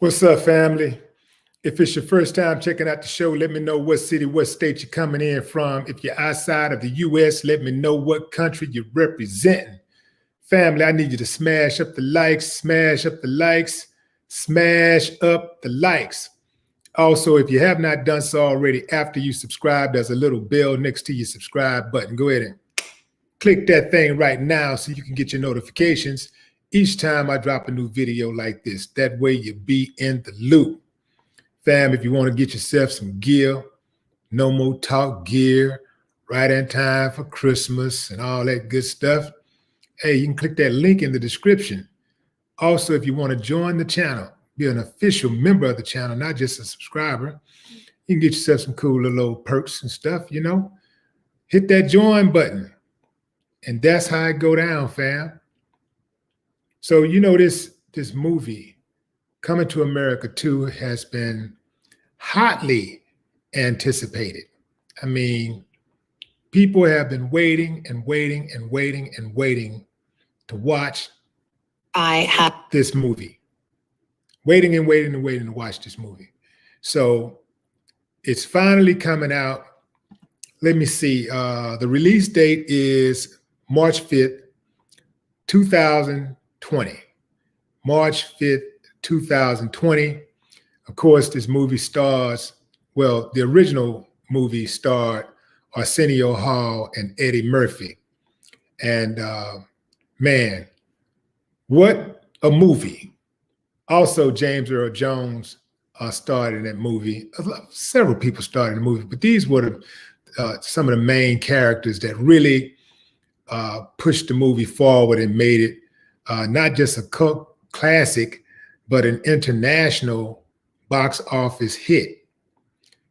What's up, family? If it's your first time checking out the show, let me know what city, what state you're coming in from. If you're outside of the U.S., let me know what country you're representing. Family, I need you to smash up the likes, smash up the likes, smash up the likes. Also, if you have not done so already, after you subscribe, there's a little bell next to your subscribe button. Go ahead and click that thing right now so you can get your notifications each time I drop a new video like this. That way you be in the loop. Fam, if you want to get yourself some gear, no more talk gear, right in time for Christmas and all that good stuff, hey, you can click that link in the description. Also, if you want to join the channel, be an official member of the channel, not just a subscriber, you can get yourself some cool little perks and stuff, you know. Hit that join button. And that's how it go down, fam. So, you know, this movie, Coming to America 2, has been hotly anticipated. I mean, people have been waiting and waiting and waiting and waiting to watch this movie. Waiting and waiting and waiting to watch this movie. So it's finally coming out. Let me see. The release date is March 5th, 2020. March 5th, 2020. Of course, this movie stars, well, the original movie starred Arsenio Hall and Eddie Murphy. And man, what a movie. Also, James Earl Jones starred in that movie. Several people starred in the movie, but these were some of the main characters that really pushed the movie forward and made it not just a cult classic, but an international box office hit.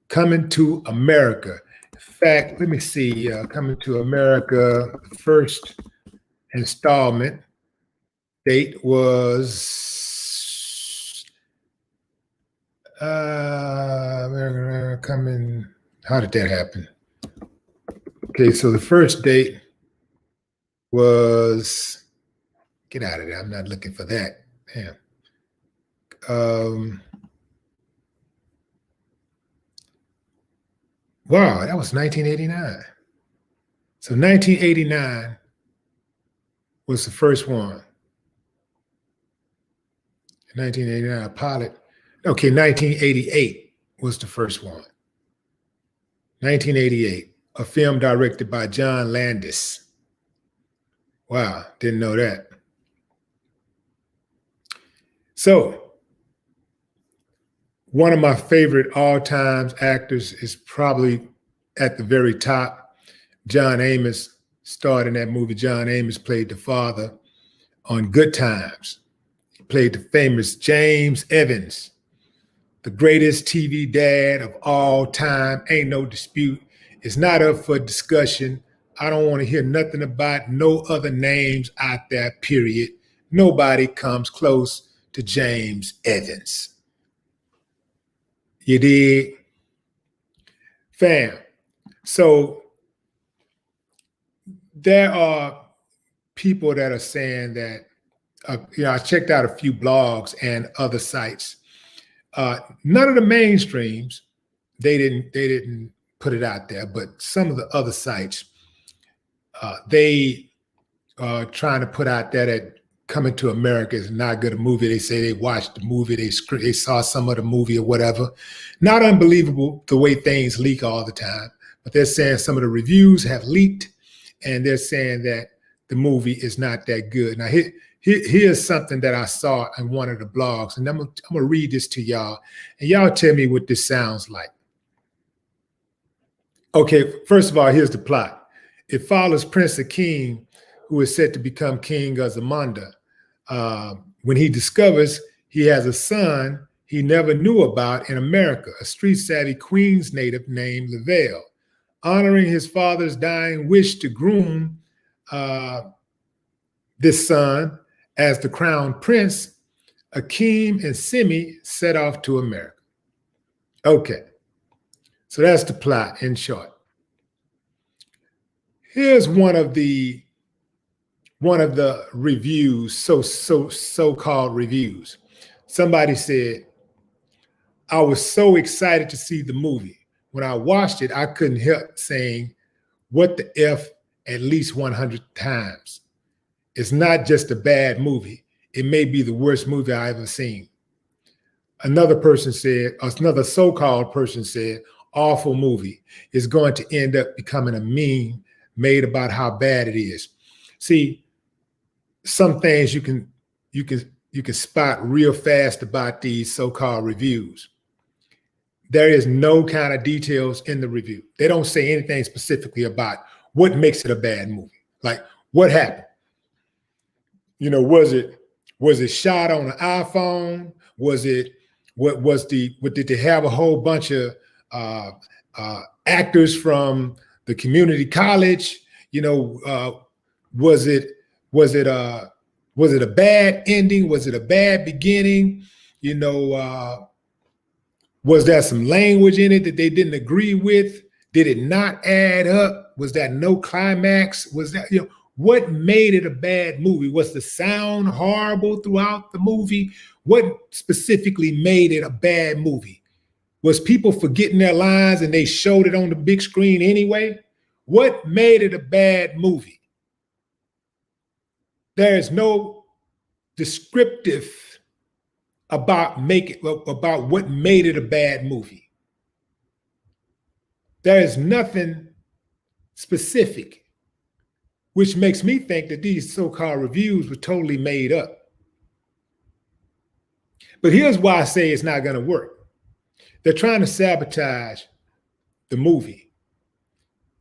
Coming to America. In fact, let me see, Coming to America, the first installment date was coming. How did that happen? Okay, so the first date was, get out of there. I'm not looking for that. Damn. Wow, that was 1989. So 1989 was the first one. 1989, a pilot. Okay, 1988 was the first one. 1988, a film directed by John Landis. Wow, didn't know that. So, one of my favorite all-time actors is probably at the very top. John Amos starred in that movie. John Amos played the father on Good Times. He played the famous James Evans, the greatest TV dad of all time. Ain't no dispute. It's not up for discussion. I don't want to hear nothing about no other names out there, period. Nobody comes close to James Evans. You dig? Fam. So there are people that are saying that, you know, I checked out a few blogs and other sites. None of the mainstreams, they didn't put it out there, but some of the other sites, they are trying to put out there that Coming to America is not good a movie. They say they watched the movie, they saw some of the movie or whatever. Not unbelievable the way things leak all the time, but they're saying some of the reviews have leaked and they're saying that the movie is not that good. Now, here's something that I saw in one of the blogs, and I'm gonna read this to y'all, and y'all tell me what this sounds like. Okay, first of all, here's the plot. It follows Prince Akeem, who is set to become King of Zamunda. When he discovers he has a son he never knew about in America, a street-savvy Queens native named Lavelle. Honoring his father's dying wish to groom this son as the crown prince, Akeem and Simi set off to America. Okay, so that's the plot in short. Here's one of the reviews, so-called reviews. Somebody said, I was so excited to see the movie. When I watched it, I couldn't help saying, what the F, at least 100 times. It's not just a bad movie. It may be the worst movie I ever seen. Another person said, another so-called person said, awful movie is going to end up becoming a meme made about how bad it is. See, some things you can spot real fast about these so-called reviews. There is no kind of details in the review. They don't say anything specifically about what makes it a bad movie. Like, what happened? You know, was it shot on an iPhone? Was it, did they have a whole bunch of actors from the community college? You know, was it a bad ending? Was it a bad beginning? You know, was there some language in it that they didn't agree with? Did it not add up? Was that no climax? Was that, you know, what made it a bad movie? Was the sound horrible throughout the movie? What specifically made it a bad movie? Was people forgetting their lines and they showed it on the big screen anyway? What made it a bad movie? There is no descriptive about what made it a bad movie. There is nothing specific, which makes me think that these so-called reviews were totally made up. But here's why I say it's not going to work. They're trying to sabotage the movie.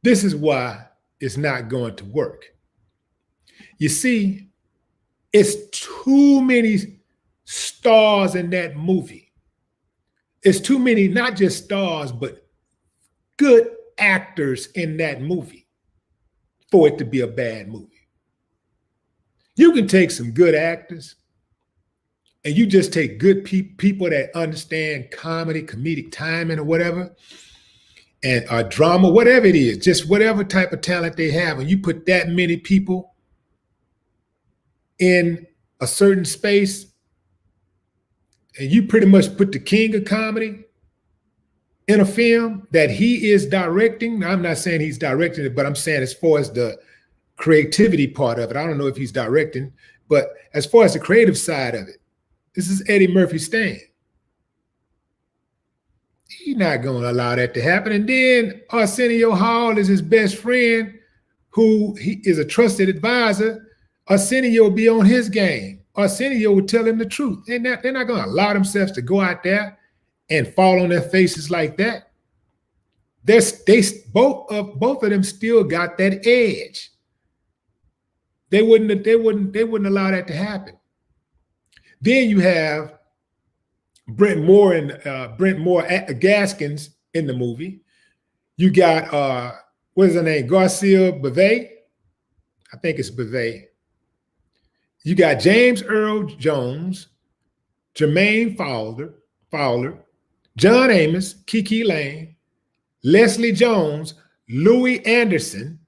This is why it's not going to work. You see, it's too many stars in that movie. It's too many, not just stars, but good actors in that movie for it to be a bad movie. You can take some good actors and you just take good people that understand comedy, comedic timing or whatever, and drama, whatever it is, just whatever type of talent they have, and you put that many people in a certain space, and you pretty much put the king of comedy in a film that he is directing. Now, I'm not saying he's directing it, but I'm saying as far as the creativity part of it, I don't know if he's directing, but as far as the creative side of it, this is Eddie Murphy's stand. He's not going to allow that to happen. And then Arsenio Hall is his best friend, who he is a trusted advisor. Arsenio will be on his game. Arsenio would tell him the truth. They're not going to allow themselves to go out there and fall on their faces like that. Both of them still got that edge. They wouldn't allow that to happen. Then you have Brent Moore Gaskins in the movie. You got what is her name? Garcia Bevay. I think it's Bevay. You got James Earl Jones, Jermaine Fowler, John Amos, Kiki Lane, Leslie Jones, Louis Anderson.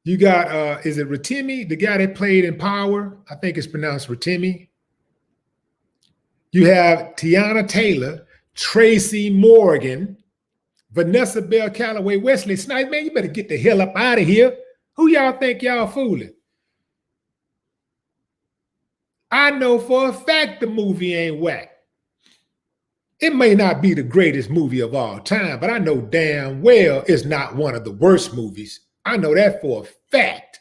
You got, is it Rotimi, the guy that played in Power? I think it's pronounced Rotimi. You have Tiana Taylor, Tracy Morgan, Vanessa Bell Calloway, Wesley Snipes. Man, you better get the hell up out of here. Who y'all think y'all fooling? I know for a fact the movie ain't whack. It may not be the greatest movie of all time, but I know damn well it's not one of the worst movies. I know that for a fact.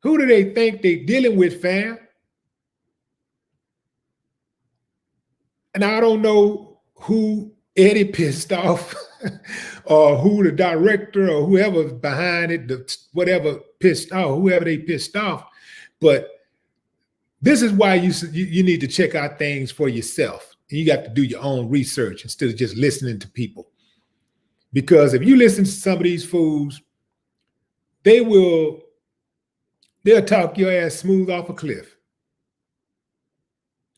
Who do they think they dealing with, fam? And I don't know who Eddie pissed off or who the director or whoever's behind it, whoever they pissed off. But this is why you need to check out things for yourself. And you got to do your own research instead of just listening to people. Because if you listen to some of these fools, they'll talk your ass smooth off a cliff.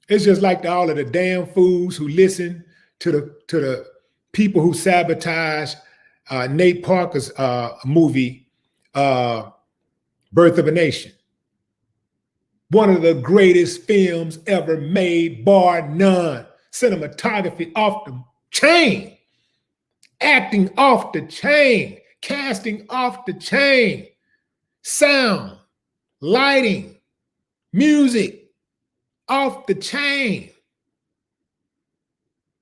It's just like all of the damn fools who listen to the people who sabotage Nate Parker's movie, Birth of a Nation. One of the greatest films ever made, bar none. Cinematography off the chain. Acting off the chain. Casting off the chain. Sound, lighting, music off the chain.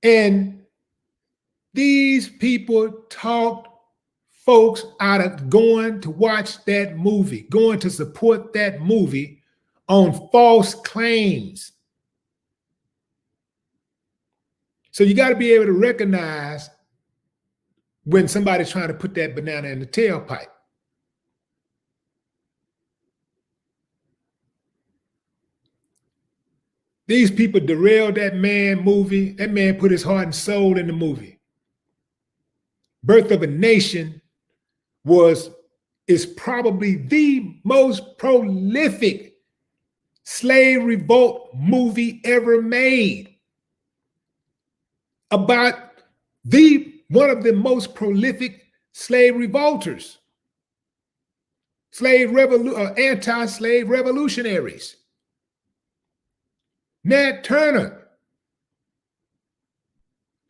And these people talked folks out of going to watch that movie, going to support that movie on false claims. So you got to be able to recognize when somebody's trying to put that banana in the tailpipe. These people derailed that man movie. That man put his heart and soul in the movie. Birth of a Nation is probably the most prolific slave revolt movie ever made. About one of the most prolific slave revolters, anti-slave revolutionaries. Nat Turner.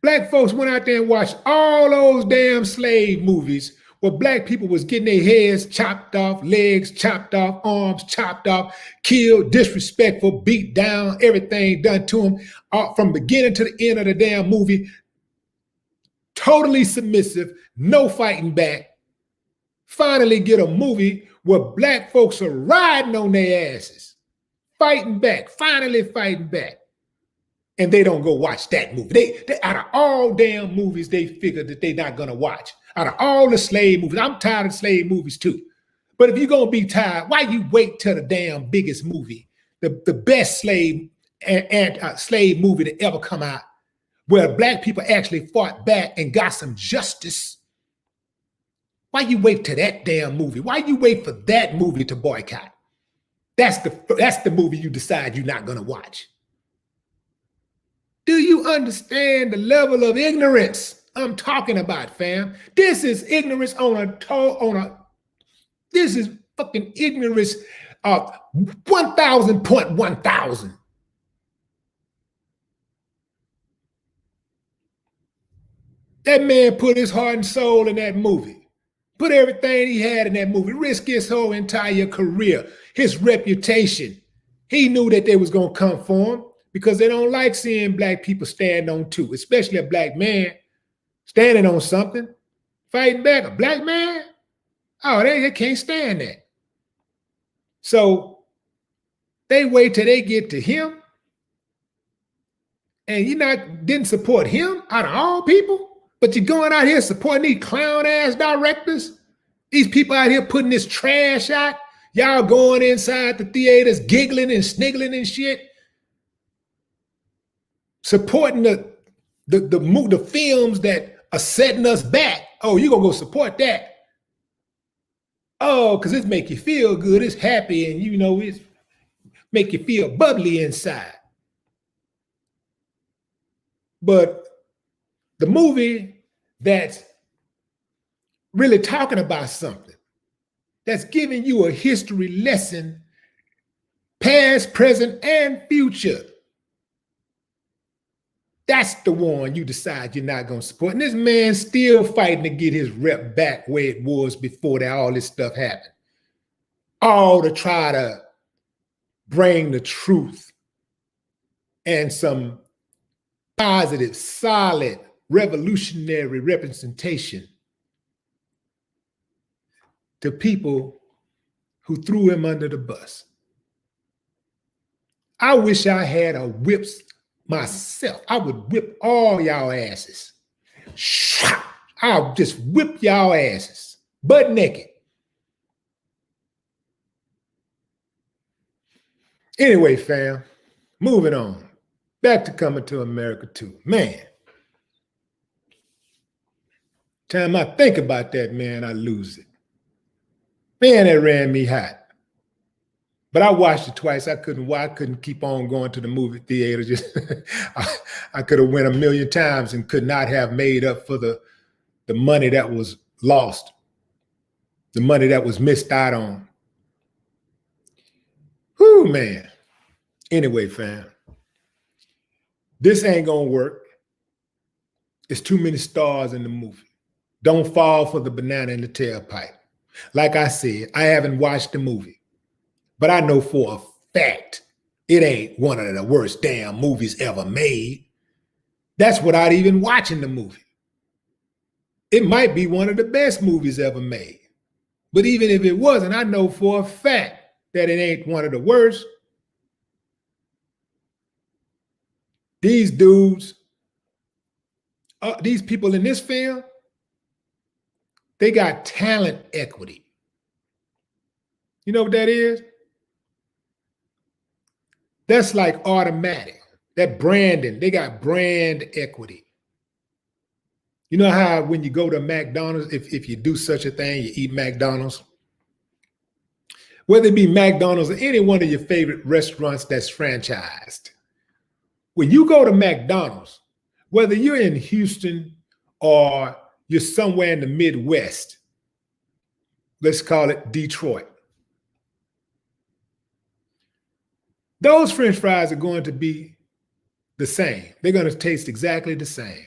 Black folks went out there and watched all those damn slave movies where black people was getting their heads chopped off, legs chopped off, arms chopped off, killed, disrespectful, beat down, everything done to them from beginning to the end of the damn movie. Totally submissive, no fighting back. Finally get a movie where black folks are riding on their asses, fighting back, finally fighting back. And they don't go watch that movie. They out of all damn movies, they figure that they're not gonna watch. Out of all the slave movies, I'm tired of slave movies too. But if you're gonna be tired, why you wait till the damn biggest movie, the best slave movie that ever come out, where black people actually fought back and got some justice? Why you wait till that damn movie? Why you wait for that movie to boycott? That's the movie you decide you're not gonna watch. Do you understand the level of ignorance I'm talking about, fam? This is ignorance this is fucking ignorance of 1,000.1,000. That man put his heart and soul in that movie. Put everything he had in that movie. Risked his whole entire career, his reputation. He knew that they was gonna come for him, because they don't like seeing black people stand on two, especially a black man standing on something, fighting back. A black man, oh, they can't stand that. So they wait till they get to him, and you didn't support him out of all people, but you're going out here supporting these clown ass directors, these people out here putting this trash out, y'all going inside the theaters giggling and sniggling and shit, supporting the films that are setting us back. Oh, you're gonna go support that? Oh, because it make you feel good, it's happy, and it's make you feel bubbly inside. But the movie that's really talking about something, that's giving you a history lesson, past, present, and future, that's the one you decide you're not going to support. And this man's still fighting to get his rep back where it was before all this stuff happened. All to try to bring the truth and some positive, solid, revolutionary representation to people who threw him under the bus. I wish I had a whips myself. I would whip all y'all asses. I'll just whip y'all asses, butt naked. Anyway, fam, moving on. Back to Coming to America 2. Man, time I think about that, man, I lose it. Man, that ran me hot. But I watched it twice. I couldn't keep on going to the movie theater. Just I could have went a million times and could not have made up for the money that was lost, the money that was missed out on. Whew, man. Anyway, fam, this ain't gonna work. It's too many stars in the movie. Don't fall for the banana in the tailpipe. Like I said, I haven't watched the movie, but I know for a fact it ain't one of the worst damn movies ever made. That's without even watching the movie. It might be one of the best movies ever made. But even if it wasn't, I know for a fact that it ain't one of the worst. These dudes, these people in this film, they got talent equity. You know what that is? That's like automatic. That branding, they got brand equity. You know how when you go to McDonald's, if you do such a thing, you eat McDonald's, whether it be McDonald's or any one of your favorite restaurants that's franchised. When you go to McDonald's, whether you're in Houston or you're somewhere in the Midwest, let's call it Detroit, those French fries are going to be the same. They're going to taste exactly the same.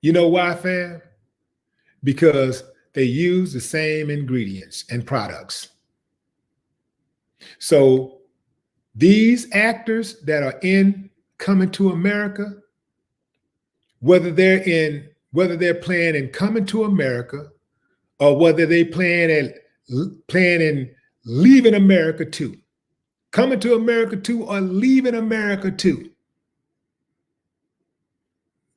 You know why, fam? Because they use the same ingredients and products. So these actors that are in Coming to America, whether they're playing in Coming to America or whether they playing in Leaving America 2, Coming to America 2 or Leaving America 2,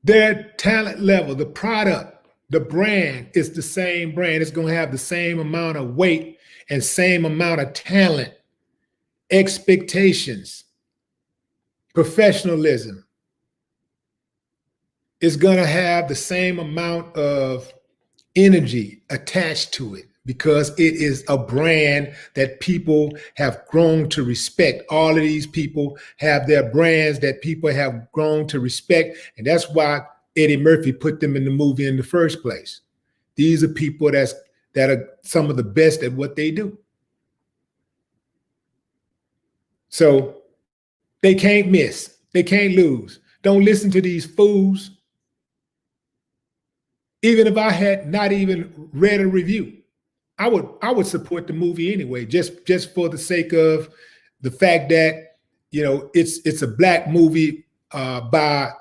their talent level, the product, the brand is the same brand. It's going to have the same amount of weight and same amount of talent, expectations, professionalism. It's going to have the same amount of energy attached to it because it is a brand that people have grown to respect. All of these people have their brands that people have grown to respect. And that's why Eddie Murphy put them in the movie in the first place. These are people that are some of the best at what they do. So they can't miss. They can't lose. Don't listen to these fools. Even if I had not even read a review, I would support the movie anyway, just for the sake of the fact that, you know, it's a black movie by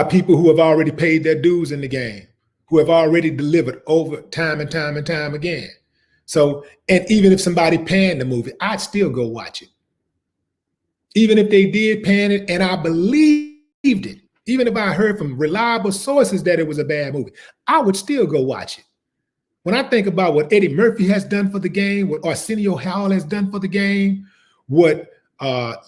people who have already paid their dues in the game, who have already delivered over time and time and time again. So, and even if somebody panned the movie, I'd still go watch it. Even if they did pan it and I believed it, even if I heard from reliable sources that it was a bad movie, I would still go watch it. When I think about what Eddie Murphy has done for the game, what Arsenio Howell has done for the game, what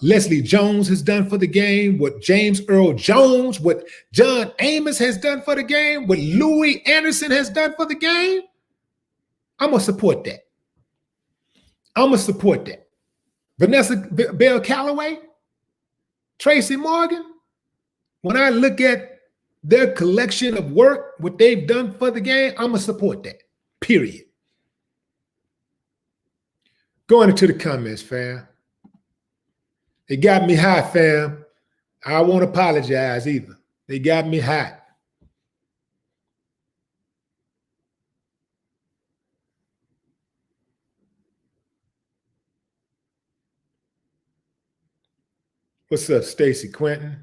Leslie Jones has done for the game, what James Earl Jones, what John Amos has done for the game, what Louis Anderson has done for the game, I'm going to support that. I'm going to support that. Vanessa Bell Calloway, Tracy Morgan, when I look at their collection of work, what they've done for the game, I'm going to support that, period. Going into the comments, fam. It got me hot, fam. I won't apologize either. They got me hot. What's up, Stacy Quentin?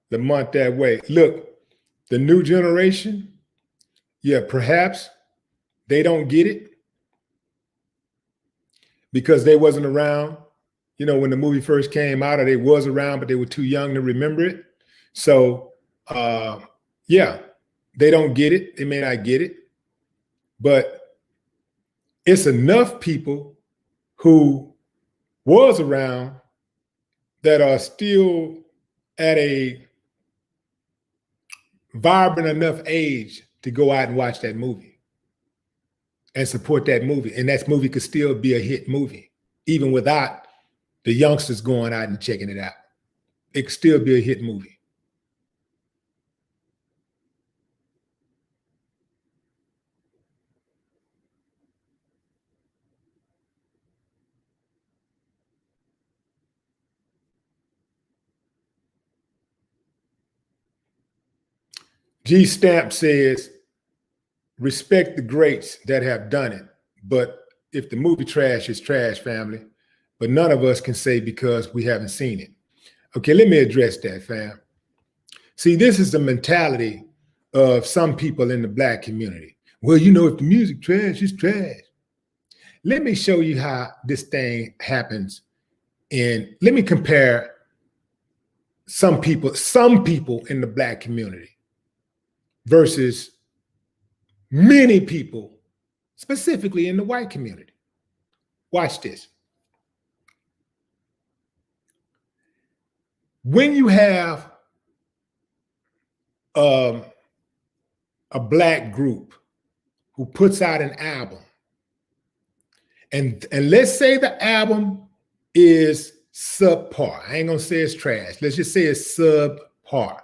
The month that way. Look, the new generation, yeah, perhaps they don't get it because they wasn't around, you know, when the movie first came out, or they was around, but they were too young to remember it. So, yeah, they don't get it. They may not get it, but it's enough people who was around that are still at a vibrant enough age to go out and watch that movie and support that movie. And that movie could still be a hit movie, even without the youngsters going out and checking it out. It could still be a hit movie. G Stamp says, respect the greats that have done it. But if the movie trash is trash, family, but none of us can say because we haven't seen it. Okay, let me address that, fam. See, this is the mentality of some people in the Black community. Well, you know, if the music trash, it's trash. Let me show you how this thing happens. And let me compare some people in the Black community versus many people, specifically in the white community. Watch this. When you have a Black group who puts out an album, and let's say the album is subpar. I ain't gonna say it's trash. Let's just say it's subpar.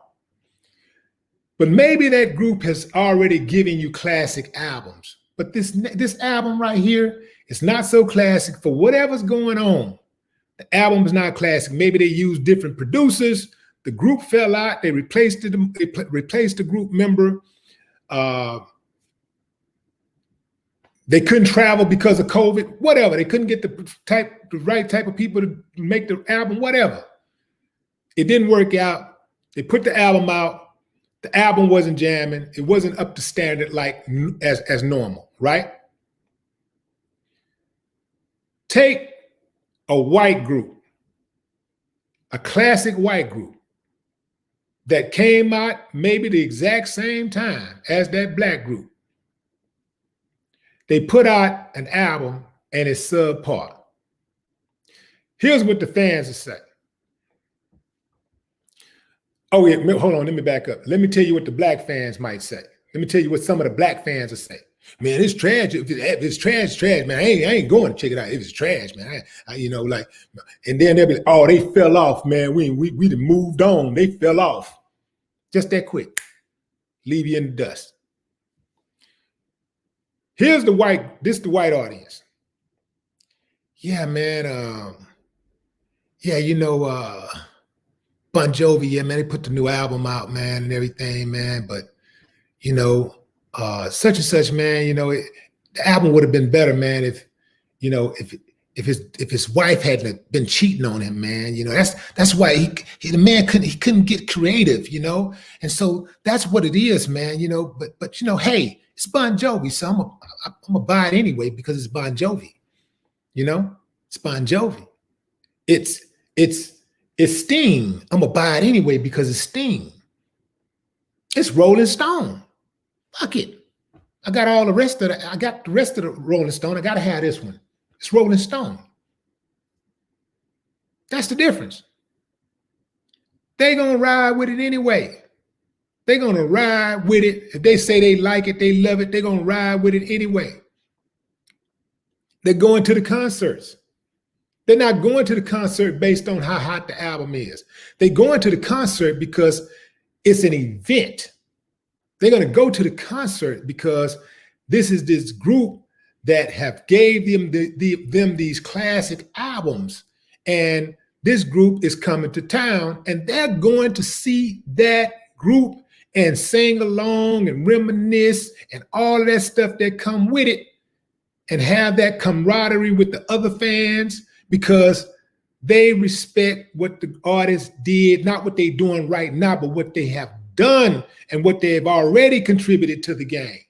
But maybe that group has already given you classic albums. But this album right here is not so classic for whatever's going on. The album is not classic. Maybe they used different producers. The group fell out. They replaced the group member. They couldn't travel because of COVID. Whatever. They couldn't get the right type of people to make the album. Whatever. It didn't work out. They put the album out. The album wasn't jamming. It wasn't up to standard like as normal, right? Take a white group, a classic white group that came out maybe the exact same time as that Black group. They put out an album and it's subpar. Here's what the fans will say. Oh yeah, hold on, let me back up. Let me tell you what the Black fans might say. Let me tell you what some of the Black fans will say. Man, it's trash. If it's trash, trash, man. I ain't going to check it out. If it's trash, man. You know, like, and then they'll be like, oh, they fell off, man. We done moved on. They fell off. Just that quick. Leave you in the dust. Here's the white audience. Yeah, man. Yeah, you know, Bon Jovi, yeah, man, they put the new album out, man, and everything, man. But, you know, such and such, man, you know, the album would have been better, man, if, you know, if his wife hadn't been cheating on him, man. You know, that's why the man couldn't get creative, you know. And so that's what it is, man, you know. But you know, hey, it's Bon Jovi, so I'm gonna buy it anyway because it's Bon Jovi. You know, it's Bon Jovi. It's Sting. I'm gonna buy it anyway because it's Sting. It's Rolling Stone. Fuck it. I got the rest of the Rolling Stone. I gotta have this one. It's Rolling Stone. That's the difference. They're gonna ride with it anyway. They're gonna ride with it. If they say they like it, they love it, they're gonna ride with it anyway. They're going to the concerts. They're not going to the concert based on how hot the album is. They're going to the concert because it's an event. They're going to go to the concert because this is this group that have gave them these classic albums. And this group is coming to town and they're going to see that group and sing along and reminisce and all of that stuff that come with it and have that camaraderie with the other fans, because they respect what the artist did, not what they're doing right now, but what they have done and what they have already contributed to the game.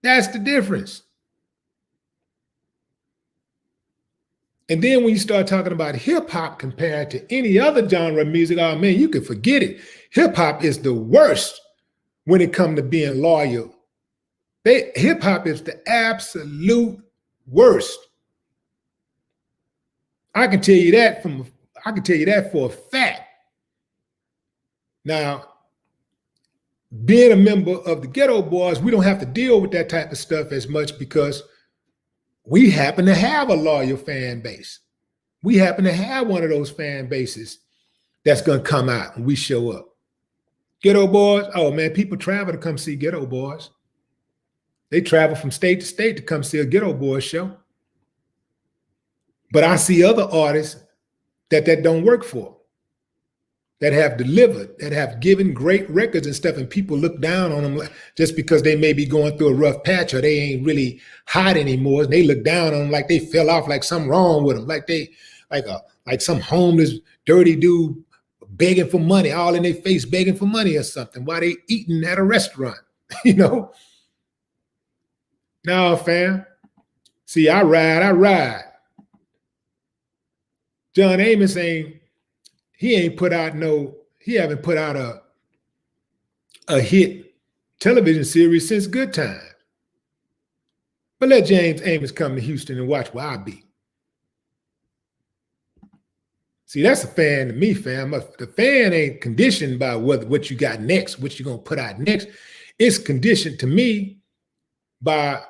That's the difference. And then when you start talking about hip hop compared to any other genre of music, oh man, you can forget it. Hip hop is the worst when it comes to being loyal. Hip hop is the absolute worst. I can tell you that for a fact. Now, being a member of the Ghetto Boys, we don't have to deal with that type of stuff as much because we happen to have a loyal fan base. We happen to have one of those fan bases that's going to come out when we show up. Ghetto Boys, oh man, people travel to come see Ghetto Boys. They travel from state to state to come see a Ghetto Boys show. But I see other artists that don't work for, that have delivered, that have given great records and stuff, and people look down on them just because they may be going through a rough patch or they ain't really hot anymore. And they look down on them like they fell off, like something wrong with them, like some homeless, dirty dude begging for money, all in their face begging for money or something while they eating at a restaurant, you know? No, fam. See, I ride. John Amos he haven't put out a hit television series since Good Time. But let James Amos come to Houston and watch where I be. See, that's a fan to me, fam. The fan ain't conditioned by what you got next, what you're gonna put out next. It's conditioned to me by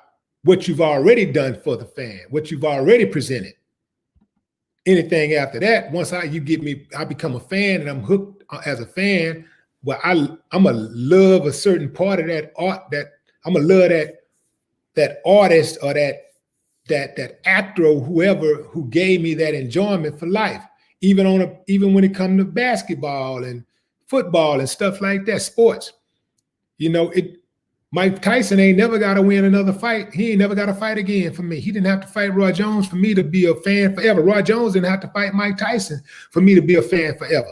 what you've already done for the fan, what you've already presented. Anything after that, once I become a fan and I'm hooked as a fan, well, I'm gonna love a certain part of that art, that I'm gonna love that artist or that actor or whoever who gave me that enjoyment for life. Even when it comes to basketball and football and stuff like that, sports. You know, Mike Tyson ain't never got to win another fight. He ain't never got to fight again for me. He didn't have to fight Roy Jones for me to be a fan forever. Roy Jones didn't have to fight Mike Tyson for me to be a fan forever.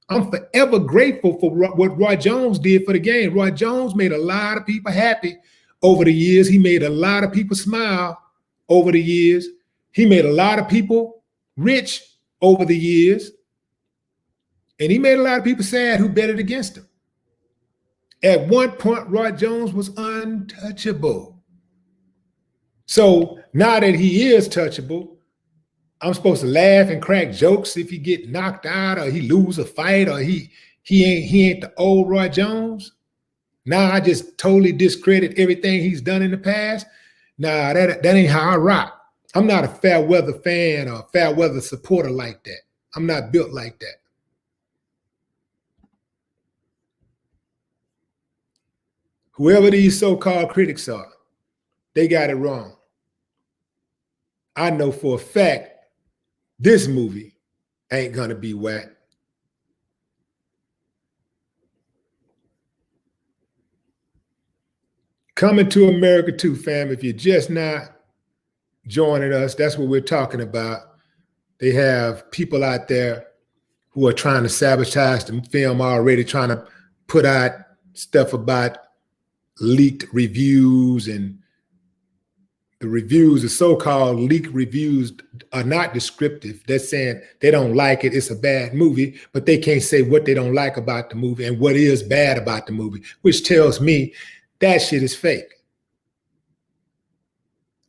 I'm forever grateful for what Roy Jones did for the game. Roy Jones made a lot of people happy over the years. He made a lot of people smile over the years. He made a lot of people rich over the years. And he made a lot of people sad who betted against him. At one point, Roy Jones was untouchable. So now that he is touchable, I'm supposed to laugh and crack jokes if he get knocked out or he lose a fight or he ain't the old Roy Jones. Now I just totally discredit everything he's done in the past. Nah, that ain't how I rock. I'm not a fair weather fan or a fair weather supporter like that. I'm not built like that. Whoever these so-called critics are, they got it wrong. I know for a fact this movie ain't gonna be whack. Coming to America too, fam. If you're just not joining us, that's what we're talking about. They have people out there who are trying to sabotage the film already, trying to put out stuff about leaked reviews, and the reviews, the so-called leaked reviews, are not descriptive. They're saying they don't like it, it's a bad movie, but they can't say what they don't like about the movie and what is bad about the movie, which tells me that shit is fake.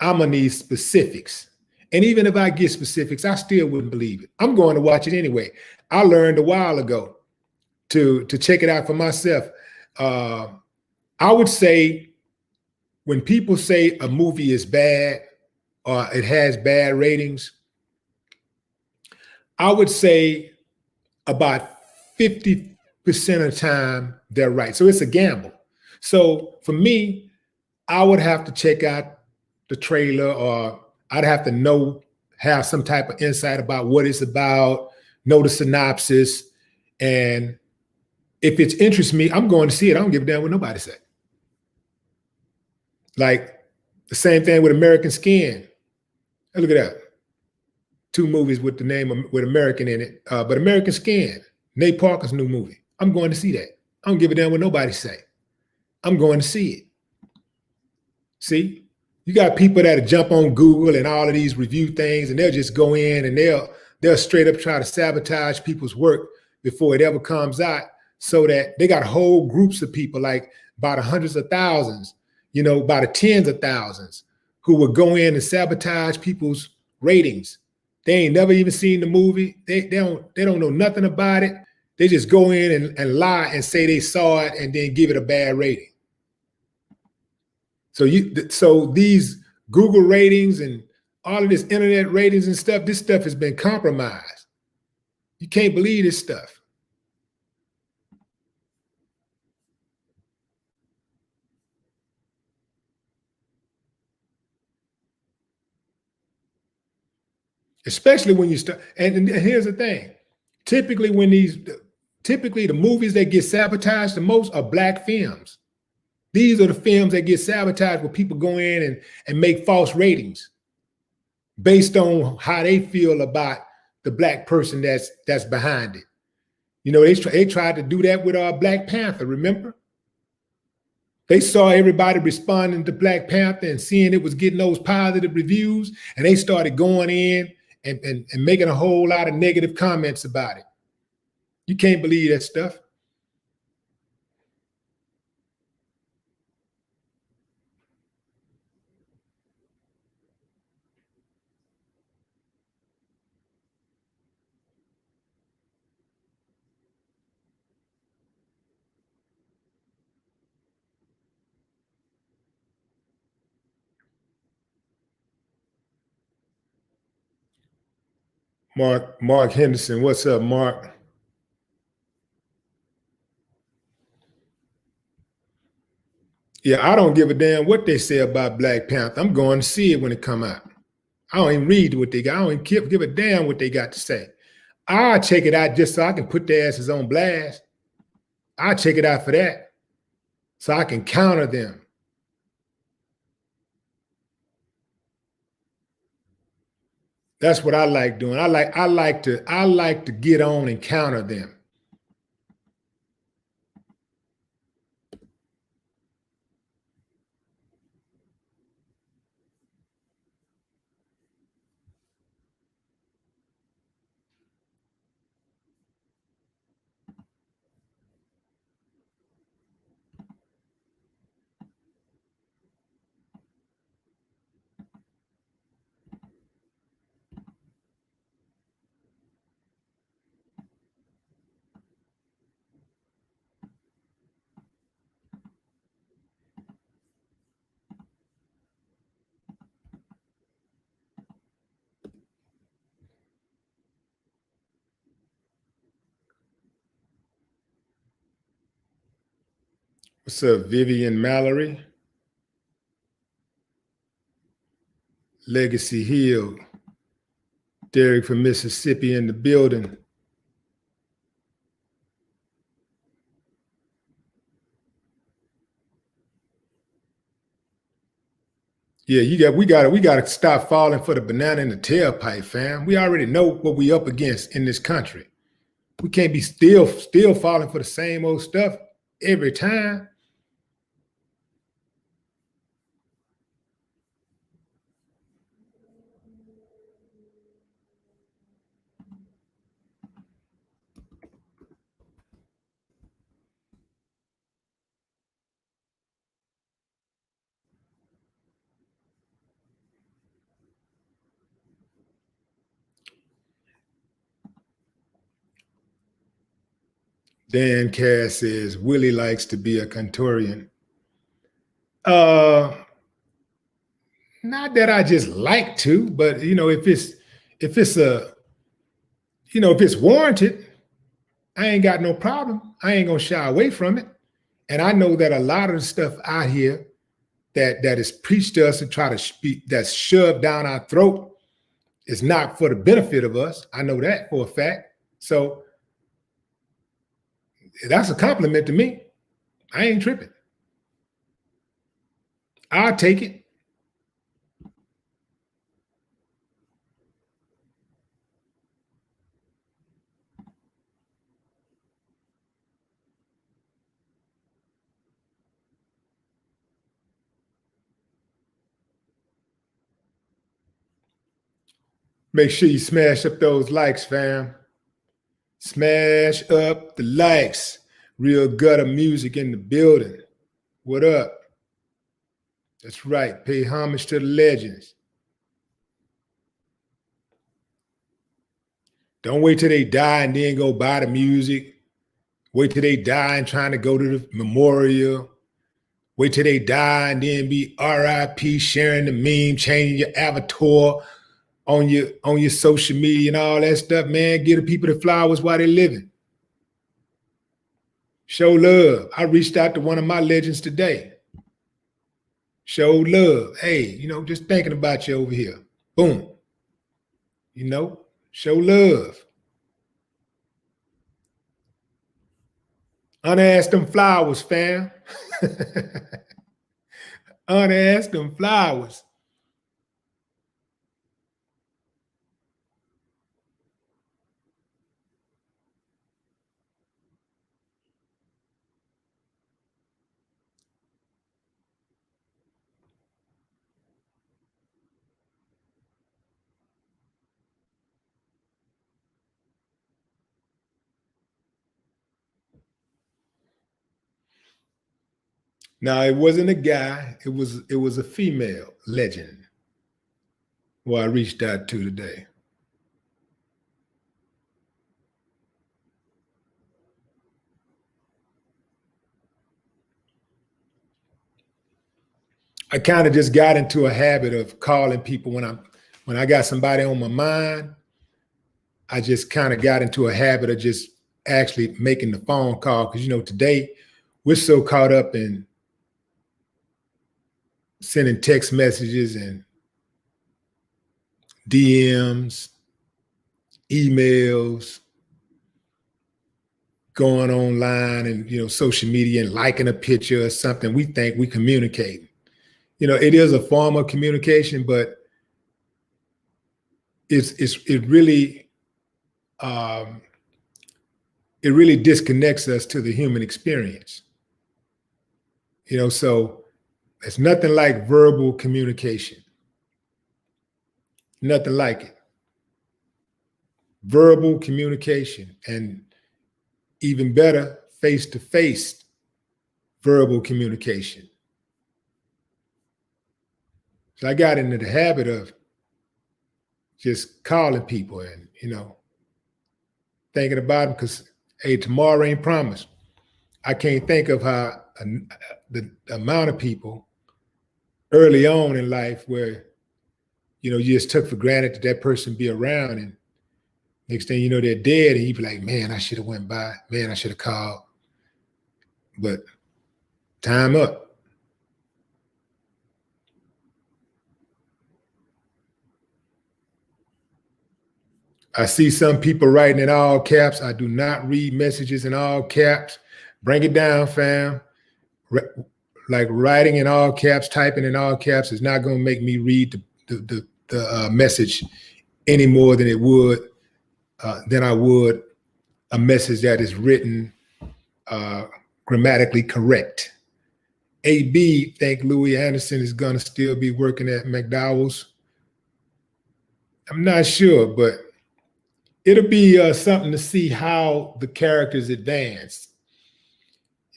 I'm gonna need specifics. And even if I get specifics, I still wouldn't believe it. I'm going to watch it anyway. I learned a while ago to check it out for myself. I would say when people say a movie is bad or it has bad ratings, I would say about 50% of the time they're right. So it's a gamble. So for me, I would have to check out the trailer, or I'd have to have some type of insight about what it's about, know the synopsis. And if it interests me, I'm going to see it. I don't give a damn what nobody say. Like the same thing with American Skin. Hey, look at that. 2 movies with the name with American in it. But American Skin, Nate Parker's new movie. I'm going to see that. I don't give a damn what nobody say. I'm going to see it. See, you got people that jump on Google and all of these review things, and they'll just go in and they'll straight up try to sabotage people's work before it ever comes out, so that they got whole groups of people, like by the hundreds of thousands, by the tens of thousands, who would go in and sabotage people's ratings They ain't never even seen the movie. They don't know nothing about it. They just go in and lie and say they saw it and then give it a bad rating. So these Google ratings and all of this internet ratings and stuff, this stuff has been compromised. You can't believe this stuff. Especially when you start, and here's the thing. Typically the movies that get sabotaged the most are Black films. These are the films that get sabotaged where people go in and make false ratings based on how they feel about the Black person that's behind it. You know, they tried to do that with Black Panther, remember? They saw everybody responding to Black Panther and seeing it was getting those positive reviews, and they started going in and making a whole lot of negative comments about it. You can't believe that stuff. Mark Henderson, what's up, Mark? Yeah, I don't give a damn what they say about Black Panther. I'm going to see it when it come out. I don't even read what they got. I don't even give a damn what they got to say. I'll check it out just so I can put their asses on blast. I'll check it out for that, so I can counter them. That's what I like doing. I like to get on and counter them. What's up, Vivian Mallory? Legacy Hill. Derek from Mississippi in the building. Yeah, we gotta stop falling for the banana in the tailpipe, fam. We already know what we up against in this country. We can't be still falling for the same old stuff every time. Dan Cass says Willie likes to be a Conturian. Not that I just like to, but you know, if it's warranted, I ain't got no problem. I ain't gonna shy away from it. And I know that a lot of the stuff out here that is preached to us and try to speak, that's shoved down our throat, is not for the benefit of us. I know that for a fact. So that's a compliment to me. I ain't tripping. I'll take it. Make sure you smash up those likes, fam. Smash up the likes. Real gutter music in the building. What up? That's right. Pay homage to the legends. Don't wait till they die and then go buy the music. Wait till they die and trying to go to the memorial. Wait till they die and then be RIP, sharing the meme, changing your avatar on your social media and all that stuff, man. Give the people the flowers while they're living. Show love. I reached out to one of my legends today. Show love. Hey, just thinking about you over here. Boom. Show love. Unask them flowers, fam. Unask them flowers. Now, it wasn't a guy. It was a female legend who I reached out to today. I kind of just got into a habit of calling people when I got somebody on my mind. I just kind of got into a habit of just actually making the phone call because today we're so caught up in sending text messages and DMs, emails, going online and social media and liking a picture or something. We think we communicate. It is a form of communication, but it really disconnects us to the human experience. So it's nothing like verbal communication. Nothing like it. Verbal communication, and even better, face-to-face verbal communication. So I got into the habit of just calling people and, thinking about them because, hey, tomorrow ain't promised. I can't think of how the amount of people early on in life where, you just took for granted that person be around, and next thing you know, they're dead, and you be like, man, I should have went by. Man, I should have called. But time up. I see some people writing in all caps. I do not read messages in all caps. Bring it down, fam. Like writing in all caps, typing in all caps is not going to make me read the message any more than I would a message that is written grammatically correct. AB, think Louis Anderson is going to still be working at McDowell's. I'm not sure, but it'll be something to see how the characters advance.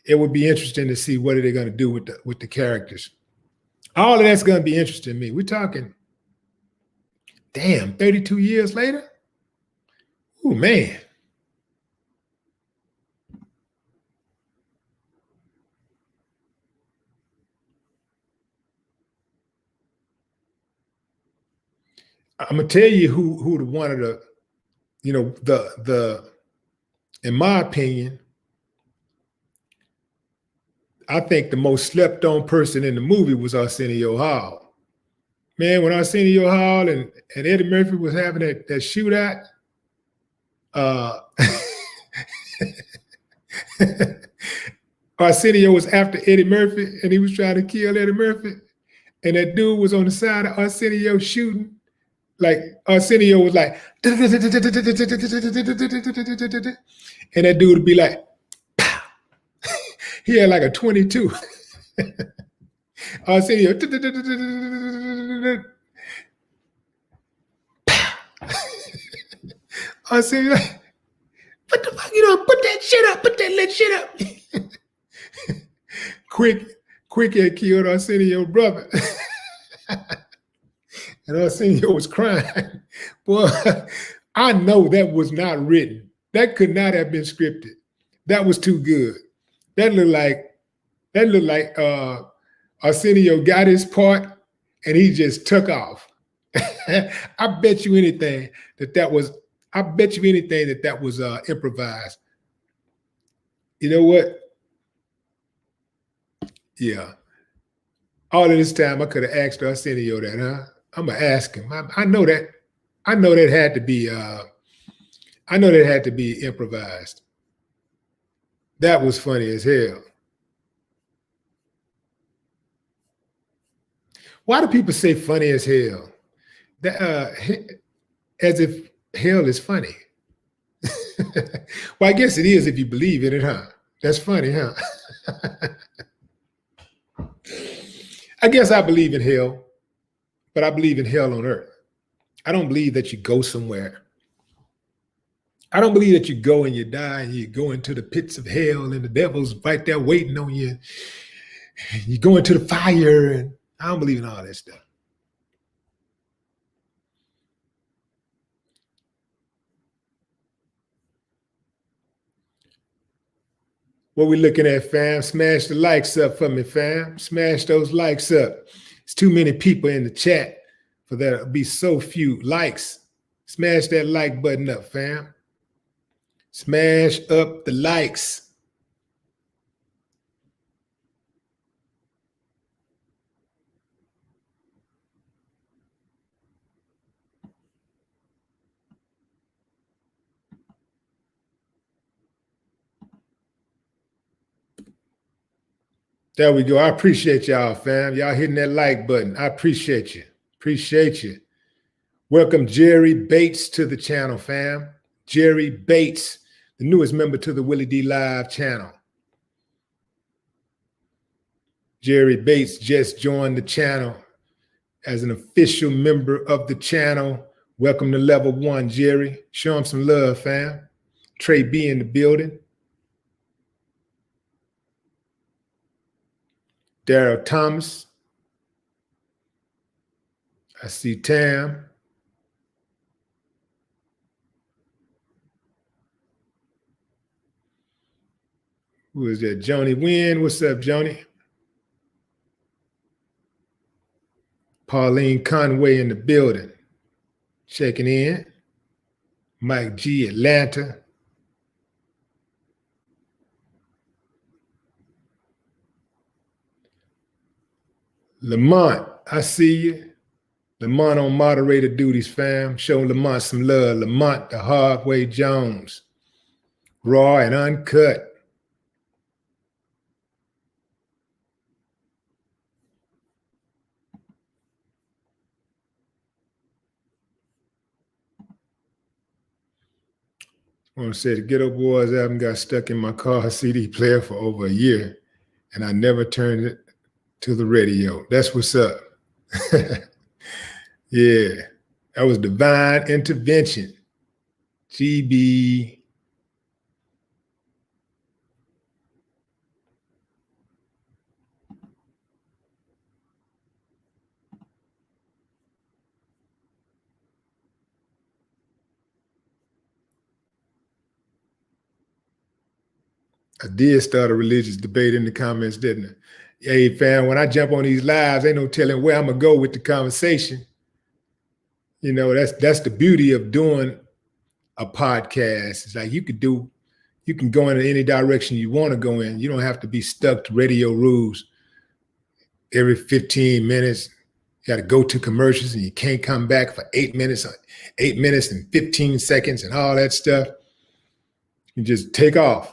It would be interesting to see what are they going to do with the characters. All of that's going to be interesting to me. We're talking, damn, 32 years later? Oh, man. I'm going to tell you who the one of the, in my opinion, I think the most slept on person in the movie was Arsenio Hall. Man, when Arsenio Hall and Eddie Murphy was having that shootout, Arsenio was after Eddie Murphy and he was trying to kill Eddie Murphy. And that dude was on the side of Arsenio shooting. Like Arsenio was like, and that dude would be like, pow. He had like a 22. Arsenio, Arsenio, like, what the fuck you doing? Put that shit up. Put that lit shit up. Quick had killed Arsenio's brother. And Arsenio was crying. Boy, I know that was not written. That could not have been scripted. That was too good. That looked like Arsenio got his part and he just took off. I bet you anything that was. I bet you anything that was improvised. You know what? Yeah. All of this time, I could have asked Arsenio that, huh? I'm gonna ask him. I know that. I know that had to be. I know that had to be improvised. That was funny as hell. Why do people say funny as hell? That, as if hell is funny. Well, I guess it is if you believe in it, huh? That's funny, huh? I guess I believe in hell, but I believe in hell on earth. I don't believe that you go somewhere. I don't believe that you go and you die and you go into the pits of hell and the devil's right there waiting on you. You go into the fire, and I don't believe in all that stuff. What we looking at, fam? Smash the likes up for me, fam. Smash those likes up. It's too many people in the chat for there to be so few likes. Smash that like button up, fam. Smash up the likes. There we go. I appreciate y'all, fam. Y'all hitting that like button. I appreciate you. Appreciate you. Welcome Jerry Bates to the channel, fam. Jerry Bates, the newest member to the WillieDLive channel. Jerry Bates just joined the channel as an official member of the channel. Welcome to level 1, Jerry. Show him some love, fam. Trey B in the building. Daryl Thomas. I see Tam. Who is that? Joni Wynn. What's up, Joni? Pauline Conway in the building. Checking in. Mike G, Atlanta. Lamont, I see you. Lamont on moderator duties, fam. Show Lamont some love. Lamont, the Hardway Jones. Raw and uncut. I want to say the Ghetto Boys album got stuck in my car CD player for over a year, and I never turned it to the radio. That's what's up. Yeah, that was divine intervention. GB. I did start a religious debate in the comments, didn't I? Hey, fam, when I jump on these lives, ain't no telling where I'm gonna go with the conversation. You know, that's the beauty of doing a podcast. It's like you can go in any direction you want to go in. You don't have to be stuck to radio rules. Every 15 minutes, you got to go to commercials and you can't come back for 8 minutes and 15 seconds and all that stuff. You just take off.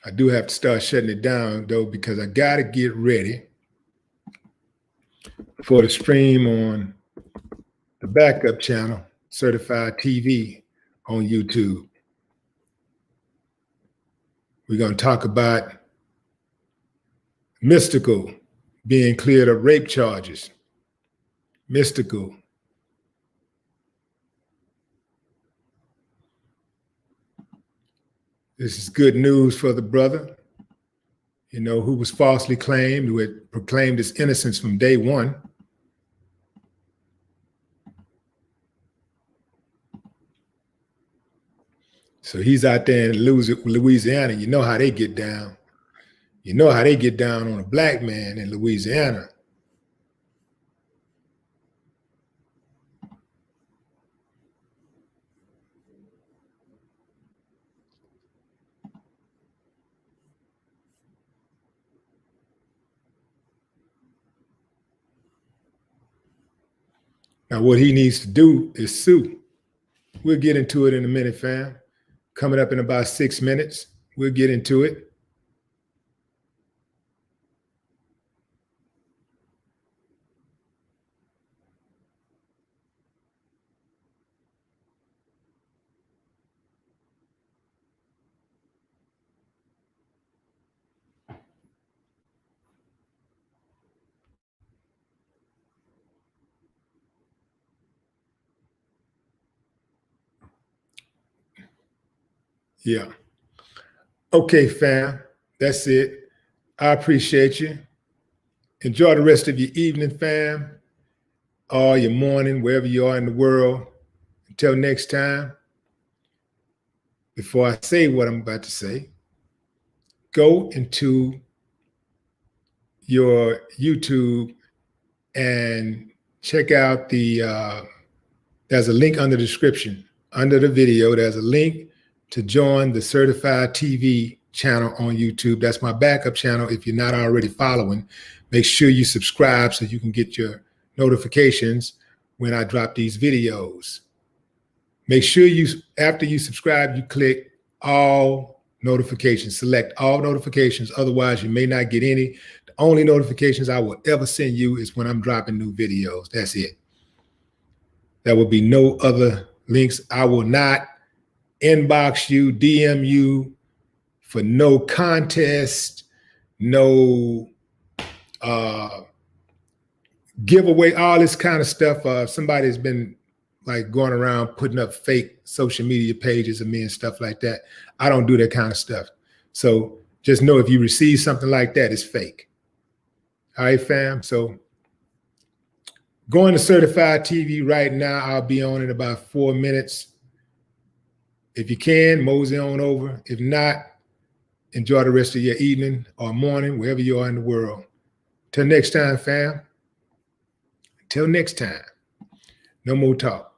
I do have to start shutting it down though, because I got to get ready for the stream on the backup channel, Certified TV on YouTube. We're going to talk about Mystical being cleared of rape charges. Mystical. This is good news for the brother, you know, who was falsely claimed, who had proclaimed his innocence from day one. So he's out there in Louisiana. You know how they get down. You know how they get down on a black man in Louisiana. Now, what he needs to do is sue. We'll get into it in a minute, fam. Coming up in about 6 minutes, we'll get into it. Yeah. Okay, fam. That's it. I appreciate you. Enjoy the rest of your evening, fam, or your morning, wherever you are in the world. Until next time, before I say what I'm about to say, go into your YouTube and check out there's a link under the description. Under the video, there's a link to join the Certified TV channel on YouTube. That's my backup channel. If you're not already following, make sure you subscribe so you can get your notifications when I drop these videos. Make sure after you subscribe, you click all notifications, select all notifications. Otherwise, you may not get any. The only notifications I will ever send you is when I'm dropping new videos. That's it. There will be no other links. I will not inbox you, DM you for no contest, no giveaway, all this kind of stuff. Somebody's been like going around putting up fake social media pages of me and stuff like that. I don't do that kind of stuff. So just know if you receive something like that, it's fake. All right, fam. So going to Certified TV right now. I'll be on in about 4 minutes. If you can, mosey on over. If not, enjoy the rest of your evening or morning, wherever you are in the world. Till next time, fam. Till next time. No more talk.